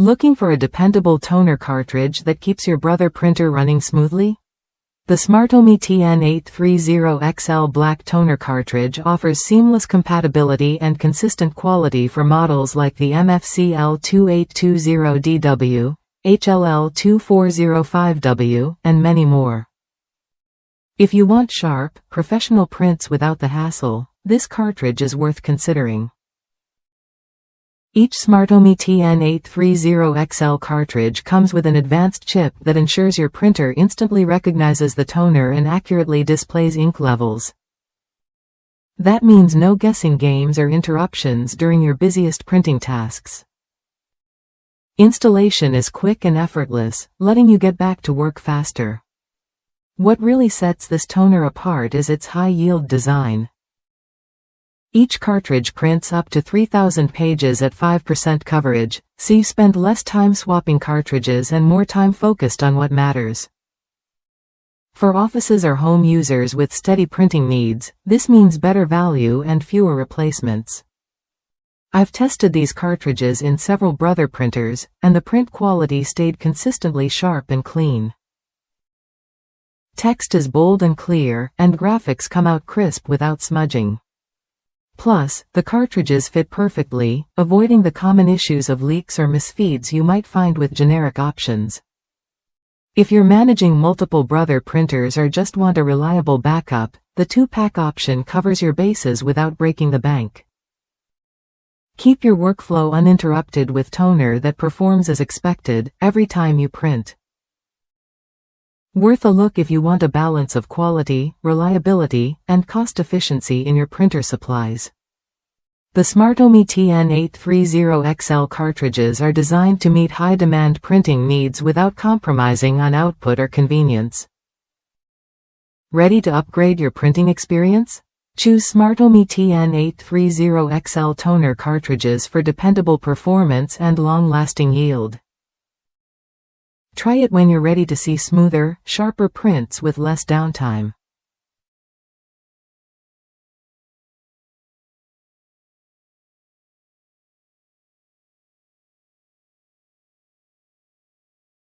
Looking for a dependable toner cartridge that keeps your Brother printer running smoothly? The Smartomi TN830XL Black Toner Cartridge offers seamless compatibility and consistent quality for models like the MFC L2820DW, HLL2405W, and many more. If you want sharp, professional prints without the hassle, this cartridge is worth considering. Each Smartomi TN830XL cartridge comes with an advanced chip that ensures your printer instantly recognizes the toner and accurately displays ink levels. That means no guessing games or interruptions during your busiest printing tasks. Installation is quick and effortless, letting you get back to work faster. What really sets this toner apart is its high-yield design. Each cartridge prints up to 3,000 pages at 5% coverage, so you spend less time swapping cartridges and more time focused on what matters. For offices or home users with steady printing needs, this means better value and fewer replacements. I've tested these cartridges in several Brother printers, and the print quality stayed consistently sharp and clean. Text is bold and clear, and graphics come out crisp without smudging. Plus, the cartridges fit perfectly, avoiding the common issues of leaks or misfeeds you might find with generic options. If you're managing multiple Brother printers or just want a reliable backup, the 2-pack option covers your bases without breaking the bank. Keep your workflow uninterrupted with toner that performs as expected every time you print. Worth a look if you want a balance of quality, reliability, and cost efficiency in your printer supplies. The Smartomi TN830XL cartridges are designed to meet high-demand printing needs without compromising on output or convenience. Ready to upgrade your printing experience? Choose Smartomi TN830XL toner cartridges for dependable performance and long-lasting yield. Try it when you're ready to see smoother, sharper prints with less downtime.